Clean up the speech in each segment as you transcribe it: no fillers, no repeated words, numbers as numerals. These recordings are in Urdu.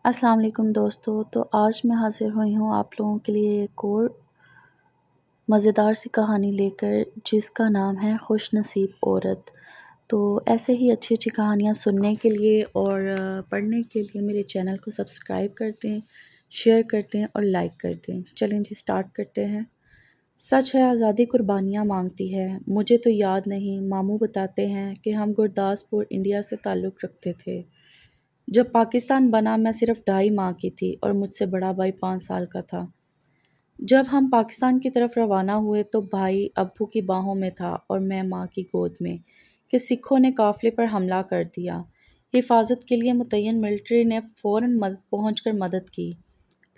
السلام علیکم دوستو، تو آج میں حاضر ہوئی ہوں آپ لوگوں کے لیے ایک اور مزیدار سی کہانی لے کر، جس کا نام ہے خوش نصیب عورت۔ تو ایسے ہی اچھی اچھی کہانیاں سننے کے لیے اور پڑھنے کے لیے میرے چینل کو سبسکرائب کر دیں، شیئر کر دیں اور لائک کر دیں۔ چلیں جی سٹارٹ کرتے ہیں۔ سچ ہے آزادی قربانیاں مانگتی ہے، مجھے تو یاد نہیں، ماموں بتاتے ہیں کہ ہم گرداسپور انڈیا سے تعلق رکھتے تھے۔ جب پاکستان بنا میں صرف 2.5 ماہ کی تھی اور مجھ سے بڑا بھائی 5 سال کا تھا۔ جب ہم پاکستان کی طرف روانہ ہوئے تو بھائی ابو کی باہوں میں تھا اور میں ماں کی گود میں کہ سکھوں نے قافلے پر حملہ کر دیا۔ حفاظت کے لیے متعین ملٹری نے فوراً پہنچ کر مدد کی۔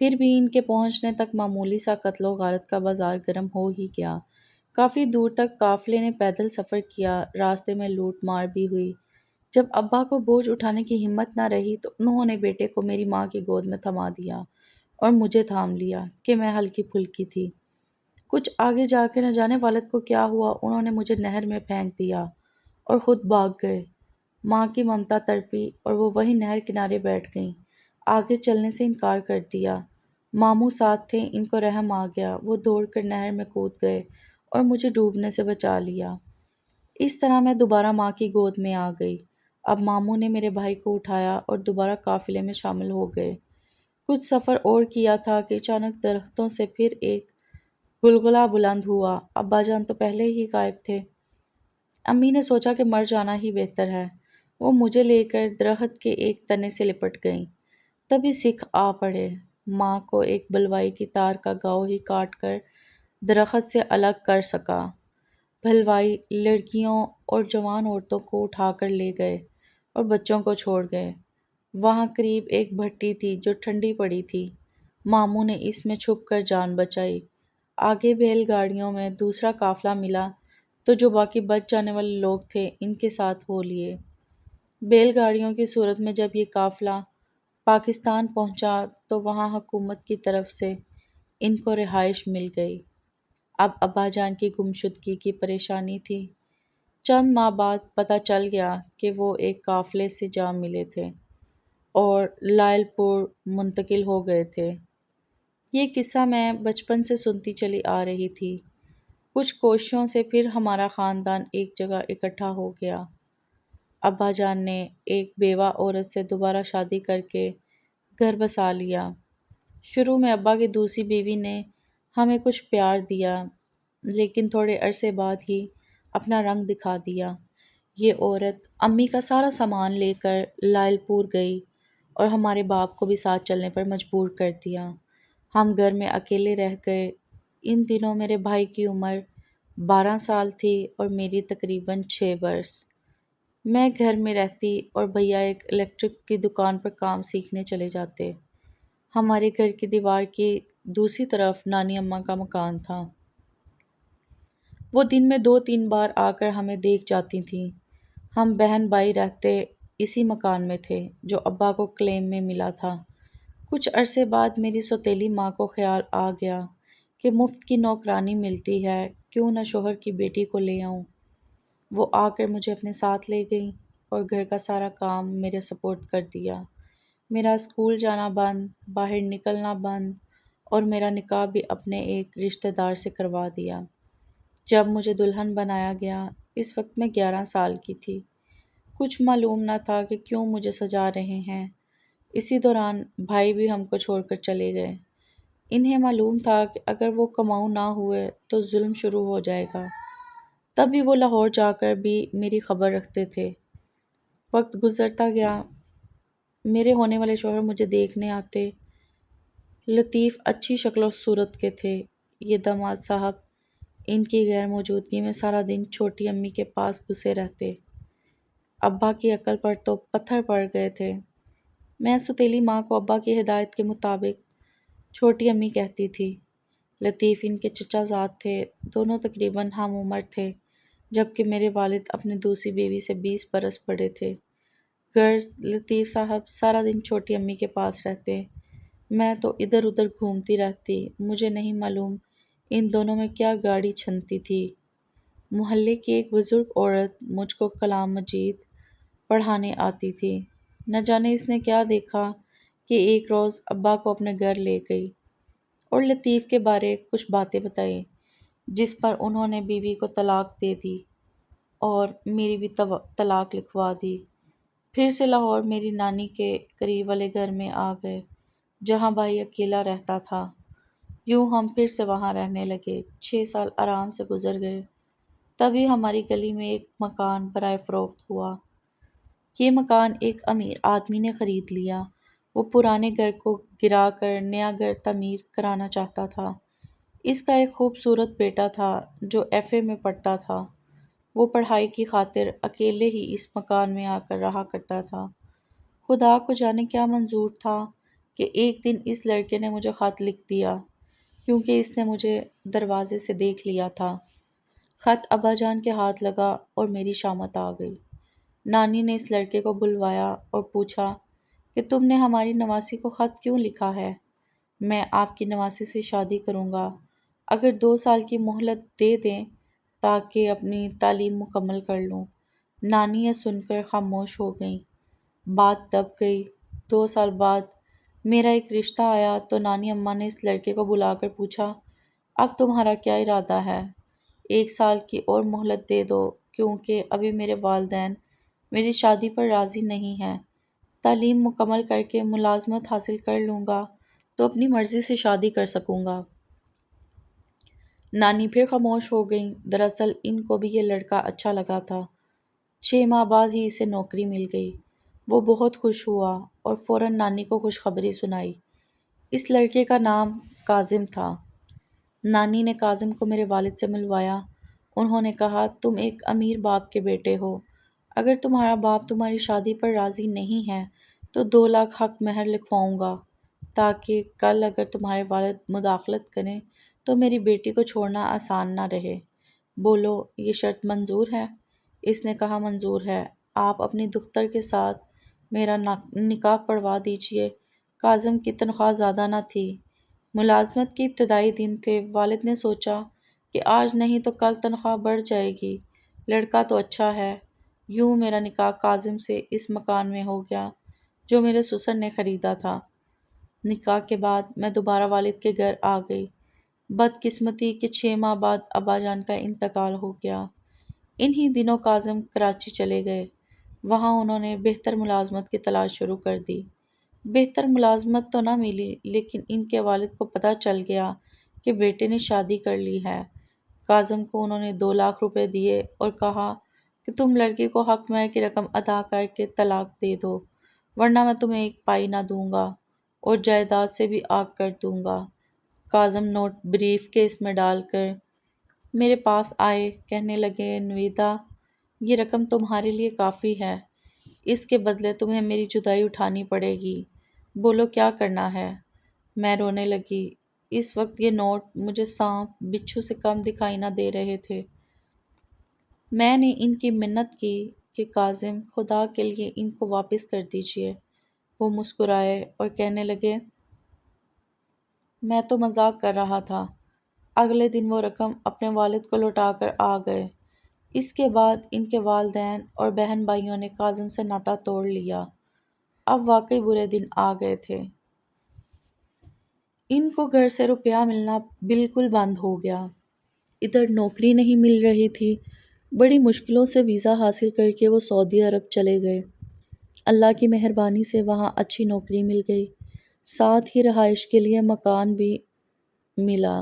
پھر بھی ان کے پہنچنے تک معمولی سا قتل و غارت کا بازار گرم ہو ہی گیا۔ کافی دور تک قافلے نے پیدل سفر کیا، راستے میں لوٹ مار بھی ہوئی۔ جب ابا کو بوجھ اٹھانے کی ہمت نہ رہی تو انہوں نے بیٹے کو میری ماں کی گود میں تھما دیا اور مجھے تھام لیا کہ میں ہلکی پھلکی تھی۔ کچھ آگے جا کے نہ جانے والد کو کیا ہوا، انہوں نے مجھے نہر میں پھینک دیا اور خود بھاگ گئے۔ ماں کی ممتا تڑپی اور وہ وہیں نہر کنارے بیٹھ گئیں، آگے چلنے سے انکار کر دیا۔ ماموں ساتھ تھے، ان کو رحم آ گیا، وہ دوڑ کر نہر میں کود گئے اور مجھے ڈوبنے سے بچا لیا۔ اس طرح میں دوبارہ ماں کی گود میں آ گئی۔ اب ماموں نے میرے بھائی کو اٹھایا اور دوبارہ قافلے میں شامل ہو گئے۔ کچھ سفر اور کیا تھا کہ اچانک درختوں سے پھر ایک گلگلہ بلند ہوا۔ ابا جان تو پہلے ہی غائب تھے۔ امی نے سوچا کہ مر جانا ہی بہتر ہے۔ وہ مجھے لے کر درخت کے ایک تنے سے لپٹ گئیں۔ تبھی سکھ آ پڑے۔ ماں کو ایک بلوائی کی تار کا گاؤ ہی کاٹ کر درخت سے الگ کر سکا۔ بھلوائی لڑکیوں اور جوان عورتوں کو اٹھا کر لے گئے اور بچوں کو چھوڑ گئے۔ وہاں قریب ایک بھٹی تھی جو ٹھنڈی پڑی تھی۔ ماموں نے اس میں چھپ کر جان بچائی۔ آگے بیل گاڑیوں میں دوسرا قافلہ ملا تو جو باقی بچ جانے والے لوگ تھے ان کے ساتھ ہو لیے۔ بیل گاڑیوں کی صورت میں جب یہ قافلہ پاکستان پہنچا تو وہاں حکومت کی طرف سے ان کو رہائش مل گئی۔ اب ابا جان کی گمشدگی کی پریشانی تھی۔ چند ماہ بعد پتہ چل گیا کہ وہ ایک قافلے سے جا ملے تھے اور لائل پور منتقل ہو گئے تھے۔ یہ قصہ میں بچپن سے سنتی چلی آ رہی تھی۔ کچھ کوششوں سے پھر ہمارا خاندان ایک جگہ اکٹھا ہو گیا۔ ابا جان نے ایک بیوہ عورت سے دوبارہ شادی کر کے گھر بسا لیا۔ شروع میں ابا کی دوسری بیوی نے ہمیں کچھ پیار دیا، لیکن تھوڑے عرصے بعد ہی اپنا رنگ دکھا دیا۔ یہ عورت امی کا سارا سامان لے کر لائل پور گئی اور ہمارے باپ کو بھی ساتھ چلنے پر مجبور کر دیا۔ ہم گھر میں اکیلے رہ گئے۔ ان دنوں میرے بھائی کی عمر 12 سال تھی اور میری تقریباً 6 برس۔ میں گھر میں رہتی اور بھیا ایک الیکٹرک کی دکان پر کام سیکھنے چلے جاتے۔ ہمارے گھر کی دیوار کی دوسری طرف نانی اماں کا مکان تھا۔ وہ دن میں 2-3 بار آ کر ہمیں دیکھ جاتی تھیں۔ ہم بہن بھائی رہتے اسی مکان میں تھے جو ابا کو کلیم میں ملا تھا۔ کچھ عرصے بعد میری سوتیلی ماں کو خیال آ گیا کہ مفت کی نوکرانی ملتی ہے، کیوں نہ شوہر کی بیٹی کو لے آؤں۔ وہ آ کر مجھے اپنے ساتھ لے گئیں اور گھر کا سارا کام میرے سپرد کر دیا۔ میرا اسکول جانا بند، باہر نکلنا بند اور میرا نکاح بھی اپنے ایک رشتہ دار سے کروا دیا۔ جب مجھے دلہن بنایا گیا، اس وقت میں 11 سال کی تھی۔ کچھ معلوم نہ تھا کہ کیوں مجھے سجا رہے ہیں۔ اسی دوران بھائی بھی ہم کو چھوڑ کر چلے گئے۔ انہیں معلوم تھا کہ اگر وہ کماؤ نہ ہوئے تو ظلم شروع ہو جائے گا۔ تب بھی وہ لاہور جا کر بھی میری خبر رکھتے تھے۔ وقت گزرتا گیا، میرے ہونے والے شوہر مجھے دیکھنے آتے۔ لطیف اچھی شکل و صورت کے تھے۔ یہ داماد صاحب ان کی غیر موجودگی میں سارا دن چھوٹی امی کے پاس گھسے رہتے۔ ابا کی عقل پر تو پتھر پڑ گئے تھے۔ میں سوتیلی ماں کو ابا کی ہدایت کے مطابق چھوٹی امی کہتی تھی۔ لطیف ان کے چچا زاد تھے، دونوں تقریباً ہم عمر تھے، جبکہ میرے والد اپنی دوسری بیوی سے 20 برس بڑے تھے۔ غرض لطیف صاحب سارا دن چھوٹی امی کے پاس رہتے، میں تو ادھر ادھر گھومتی رہتی۔ مجھے نہیں معلوم ان دونوں میں کیا گاڑی چھنتی تھی۔ محلے کی ایک بزرگ عورت مجھ کو کلام مجید پڑھانے آتی تھی۔ نہ جانے اس نے کیا دیکھا کہ ایک روز ابا کو اپنے گھر لے گئی اور لطیف کے بارے کچھ باتیں بتائیں، جس پر انہوں نے بیوی کو طلاق دے دی اور میری بھی طلاق لکھوا دی۔ پھر سے لاہور میری نانی کے قریب والے گھر میں آ گئے، جہاں بھائی اکیلا رہتا تھا۔ یوں ہم پھر سے وہاں رہنے لگے۔ 6 سال آرام سے گزر گئے۔ تبھی ہماری گلی میں ایک مکان برائے فروخت ہوا۔ یہ مکان ایک امیر آدمی نے خرید لیا۔ وہ پرانے گھر کو گرا کر نیا گھر تعمیر کرانا چاہتا تھا۔ اس کا ایک خوبصورت بیٹا تھا جو ایف اے میں پڑھتا تھا۔ وہ پڑھائی کی خاطر اکیلے ہی اس مکان میں آ کر رہا کرتا تھا۔ خدا کو جانے کیا منظور تھا کہ ایک دن اس لڑکے نے مجھے خط لکھ دیا، کیونکہ اس نے مجھے دروازے سے دیکھ لیا تھا۔ خط ابا جان کے ہاتھ لگا اور میری شامت آ گئی۔ نانی نے اس لڑکے کو بلوایا اور پوچھا کہ تم نے ہماری نواسی کو خط کیوں لکھا ہے؟ میں آپ کی نواسی سے شادی کروں گا اگر 2 سال کی مہلت دے دیں تاکہ اپنی تعلیم مکمل کر لوں۔ نانی یہ سن کر خاموش ہو گئیں۔ بات دب گئی۔ 2 سال بعد میرا ایک رشتہ آیا تو نانی اماں نے اس لڑکے کو بلا کر پوچھا، اب تمہارا کیا ارادہ ہے؟ 1 سال کی اور مہلت دے دو، کیونکہ ابھی میرے والدین میری شادی پر راضی نہیں ہیں۔ تعلیم مکمل کر کے ملازمت حاصل کر لوں گا تو اپنی مرضی سے شادی کر سکوں گا۔ نانی پھر خاموش ہو گئیں۔ دراصل ان کو بھی یہ لڑکا اچھا لگا تھا۔ 6 ماہ بعد ہی اسے نوکری مل گئی۔ وہ بہت خوش ہوا اور فوراً نانی کو خوشخبری سنائی۔ اس لڑکے کا نام کاظم تھا۔ نانی نے کاظم کو میرے والد سے ملوایا۔ انہوں نے کہا، تم ایک امیر باپ کے بیٹے ہو۔ اگر تمہارا باپ تمہاری شادی پر راضی نہیں ہے تو 2 لاکھ حق مہر لکھواؤں گا، تاکہ کل اگر تمہارے والد مداخلت کریں تو میری بیٹی کو چھوڑنا آسان نہ رہے۔ بولو، یہ شرط منظور ہے؟ اس نے کہا، منظور ہے۔ آپ اپنی دختر کے ساتھ میرا نکاح پڑھوا دیجئے۔ کاظم کی تنخواہ زیادہ نہ تھی۔ ملازمت کے ابتدائی دن تھے۔ والد نے سوچا کہ آج نہیں تو کل تنخواہ بڑھ جائے گی۔ لڑکا تو اچھا ہے۔ یوں میرا نکاح کاظم سے اس مکان میں ہو گیا جو میرے سسر نے خریدا تھا۔ نکاح کے بعد میں دوبارہ والد کے گھر آ گئی۔ بدقسمتی کہ 6 ماہ بعد ابا جان کا انتقال ہو گیا۔ انہی دنوں کاظم کراچی چلے گئے۔ وہاں انہوں نے بہتر ملازمت کی تلاش شروع کر دی۔ بہتر ملازمت تو نہ ملی، لیکن ان کے والد کو پتہ چل گیا کہ بیٹے نے شادی کر لی ہے۔ کاظم کو انہوں نے 2 لاکھ روپے دیے اور کہا کہ تم لڑکی کو حق مہر کی رقم ادا کر کے طلاق دے دو، ورنہ میں تمہیں ایک پائی نہ دوں گا اور جائیداد سے بھی آگ کر دوں گا۔ کاظم نوٹ بریف کیس میں ڈال کر میرے پاس آئے، کہنے لگے، نویدا، یہ رقم تمہارے لیے کافی ہے۔ اس کے بدلے تمہیں میری جدائی اٹھانی پڑے گی۔ بولو کیا کرنا ہے؟ میں رونے لگی۔ اس وقت یہ نوٹ مجھے سانپ بچھو سے کم دکھائی نہ دے رہے تھے۔ میں نے ان کی منت کی کہ کاظم، خدا کے لیے ان کو واپس کر دیجئے۔ وہ مسکرائے اور کہنے لگے، میں تو مذاق کر رہا تھا۔ اگلے دن وہ رقم اپنے والد کو لوٹا کر آ گئے۔ اس کے بعد ان کے والدین اور بہن بھائیوں نے کاظم سے ناطا توڑ لیا۔ اب واقعی برے دن آ گئے تھے۔ ان کو گھر سے روپیہ ملنا بالکل بند ہو گیا۔ ادھر نوکری نہیں مل رہی تھی۔ بڑی مشکلوں سے ویزا حاصل کر کے وہ سعودی عرب چلے گئے۔ اللہ کی مہربانی سے وہاں اچھی نوکری مل گئی، ساتھ ہی رہائش کے لیے مکان بھی ملا۔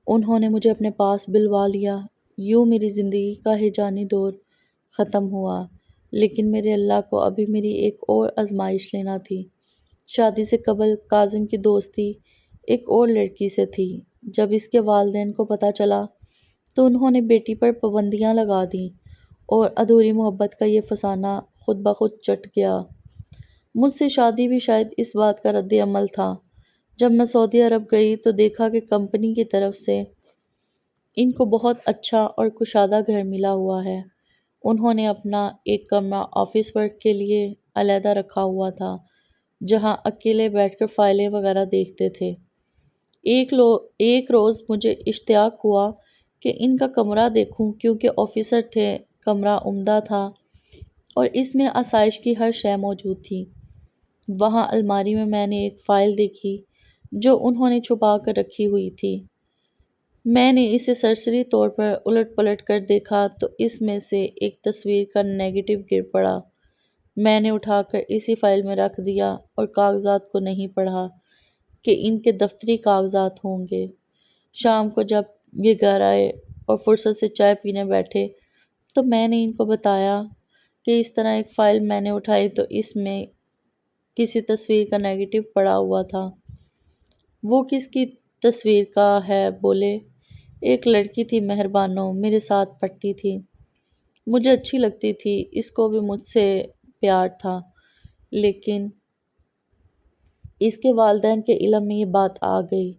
انہوں نے مجھے اپنے پاس بلوا لیا۔ یوں میری زندگی کا ہیجانی دور ختم ہوا، لیکن میرے اللہ کو ابھی میری ایک اور آزمائش لینا تھی۔ شادی سے قبل کاظم کی دوستی ایک اور لڑکی سے تھی۔ جب اس کے والدین کو پتہ چلا تو انہوں نے بیٹی پر پابندیاں لگا دیں اور ادھوری محبت کا یہ فسانہ خود بخود چٹ گیا۔ مجھ سے شادی بھی شاید اس بات کا رد عمل تھا۔ جب میں سعودی عرب گئی تو دیکھا کہ کمپنی کی طرف سے ان کو بہت اچھا اور کشادہ گھر ملا ہوا ہے۔ انہوں نے اپنا ایک کمرہ آفس ورک کے لیے علیحدہ رکھا ہوا تھا، جہاں اکیلے بیٹھ کر فائلیں وغیرہ دیکھتے تھے۔ ایک روز مجھے اشتیاق ہوا کہ ان کا کمرہ دیکھوں، کیونکہ آفیسر تھے۔ کمرہ عمدہ تھا اور اس میں آسائش کی ہر شے موجود تھی۔ وہاں الماری میں میں نے ایک فائل دیکھی جو انہوں نے چھپا کر رکھی ہوئی تھی۔ میں نے اسے سرسری طور پر الٹ پلٹ کر دیکھا تو اس میں سے ایک تصویر کا نیگیٹو گر پڑا۔ میں نے اٹھا کر اسی فائل میں رکھ دیا اور کاغذات کو نہیں پڑھا کہ ان کے دفتری کاغذات ہوں گے۔ شام کو جب یہ گھر آئے اور فرصت سے چائے پینے بیٹھے تو میں نے ان کو بتایا کہ اس طرح ایک فائل میں نے اٹھائی تو اس میں کسی تصویر کا نیگیٹو پڑا ہوا تھا۔ وہ کس کی تصویر کا ہے بولے؟ ایک لڑکی تھی مہربانو، میرے ساتھ پڑھتی تھی، مجھے اچھی لگتی تھی، اس کو بھی مجھ سے پیار تھا، لیکن اس کے والدین کے علم میں یہ بات آ گئی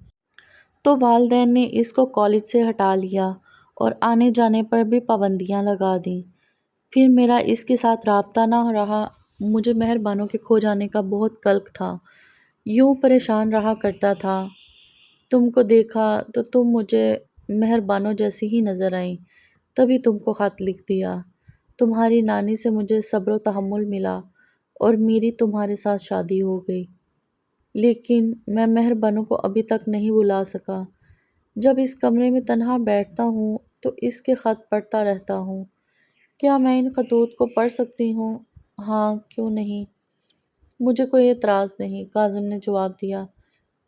تو والدین نے اس کو کالج سے ہٹا لیا اور آنے جانے پر بھی پابندیاں لگا دیں۔ پھر میرا اس کے ساتھ رابطہ نہ رہا۔ مجھے مہربانوں کے کھو جانے کا بہت قلق تھا، یوں پریشان رہا کرتا تھا۔ تم کو دیکھا تو تم مجھے مہربانوں جیسی ہی نظر آئیں، تبھی تم کو خط لکھ دیا۔ تمہاری نانی سے مجھے صبر و تحمل ملا اور میری تمہارے ساتھ شادی ہو گئی، لیکن میں مہربانوں کو ابھی تک نہیں بلا سکا۔ جب اس کمرے میں تنہا بیٹھتا ہوں تو اس کے خط پڑھتا رہتا ہوں۔ کیا میں ان خطوط کو پڑھ سکتی ہوں؟ ہاں، کیوں نہیں؟ مجھے کوئی اعتراض نہیں، کاظم نے جواب دیا۔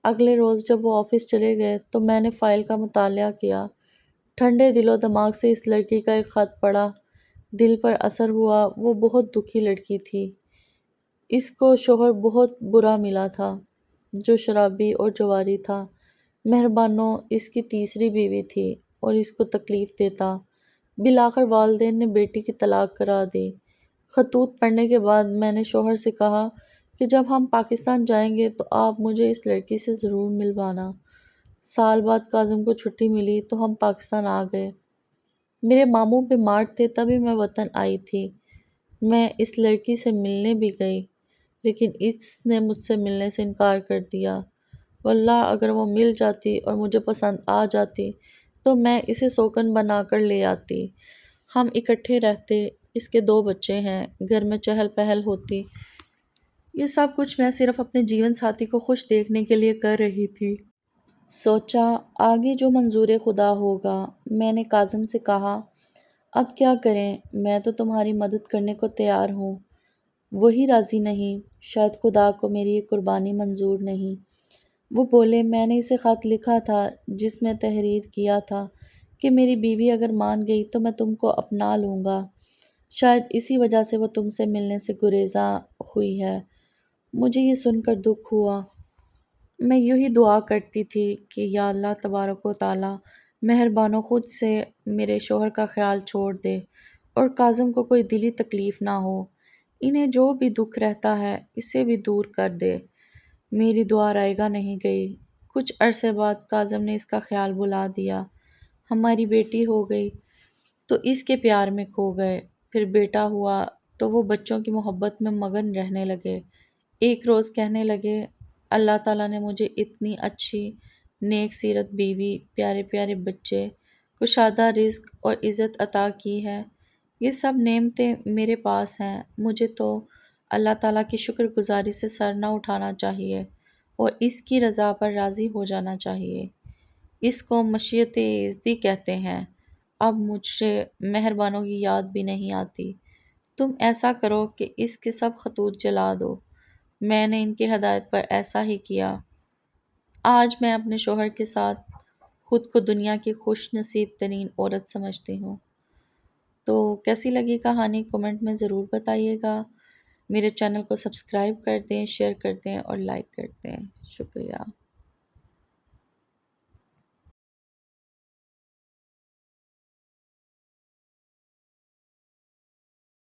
اگلے روز جب وہ آفس چلے گئے تو میں نے فائل کا مطالعہ کیا۔ ٹھنڈے دل و دماغ سے اس لڑکی کا ایک خط پڑھا، دل پر اثر ہوا۔ وہ بہت دکھی لڑکی تھی۔ اس کو شوہر بہت برا ملا تھا جو شرابی اور جواری تھا۔ مہربانوں اس کی تیسری بیوی تھی اور اس کو تکلیف دیتا۔ بالآخر والدین نے بیٹی کی طلاق کرا دی۔ خطوط پڑھنے کے بعد میں نے شوہر سے کہا کہ جب ہم پاکستان جائیں گے تو آپ مجھے اس لڑکی سے ضرور ملوانا۔ سال بعد کاظم کو چھٹی ملی تو ہم پاکستان آ گئے۔ میرے ماموں بیمار تھے تبھی میں وطن آئی تھی۔ میں اس لڑکی سے ملنے بھی گئی، لیکن اس نے مجھ سے ملنے سے انکار کر دیا۔ واللہ اگر وہ مل جاتی اور مجھے پسند آ جاتی تو میں اسے سوکن بنا کر لے آتی، ہم اکٹھے رہتے۔ اس کے 2 بچے ہیں، گھر میں چہل پہل ہوتی۔ یہ سب کچھ میں صرف اپنے جیون ساتھی کو خوش دیکھنے کے لیے کر رہی تھی۔ سوچا آگے جو منظور خدا ہوگا۔ میں نے کاظم سے کہا اب کیا کریں، میں تو تمہاری مدد کرنے کو تیار ہوں، وہی راضی نہیں، شاید خدا کو میری یہ قربانی منظور نہیں۔ وہ بولے میں نے اسے خط لکھا تھا جس میں تحریر کیا تھا کہ میری بیوی اگر مان گئی تو میں تم کو اپنا لوں گا، شاید اسی وجہ سے وہ تم سے ملنے سے گریزاں ہوئی ہے۔ مجھے یہ سن کر دکھ ہوا۔ میں یوں ہی دعا کرتی تھی کہ یا اللہ تبارک و تعالی مہربانوں خود سے میرے شوہر کا خیال چھوڑ دے اور کاظم کو کوئی دلی تکلیف نہ ہو، انہیں جو بھی دکھ رہتا ہے اسے بھی دور کر دے۔ میری دعا رائے گاہ نہیں گئی۔ کچھ عرصے بعد کاظم نے اس کا خیال بھلا دیا۔ ہماری بیٹی ہو گئی تو اس کے پیار میں کھو گئے، پھر بیٹا ہوا تو وہ بچوں کی محبت میں مگن رہنے لگے۔ ایک روز کہنے لگے اللہ تعالیٰ نے مجھے اتنی اچھی نیک سیرت بیوی، پیارے پیارے بچے، کشادہ رزق اور عزت عطا کی ہے، یہ سب نعمتیں میرے پاس ہیں، مجھے تو اللہ تعالیٰ کی شکر گزاری سے سر نہ اٹھانا چاہیے اور اس کی رضا پر راضی ہو جانا چاہیے۔ اس کو مشیت عزتی کہتے ہیں۔ اب مجھ سے مہربانوں کی یاد بھی نہیں آتی۔ تم ایسا کرو کہ اس کے سب خطوط جلا دو۔ میں نے ان کی ہدایت پر ایسا ہی کیا۔ آج میں اپنے شوہر کے ساتھ خود کو دنیا کی خوش نصیب ترین عورت سمجھتی ہوں۔ تو کیسی لگی کہانی کمنٹ میں ضرور بتائیے گا۔ میرے چینل کو سبسکرائب کر دیں، شیئر کر دیں اور لائک کر دیں۔ شکریہ۔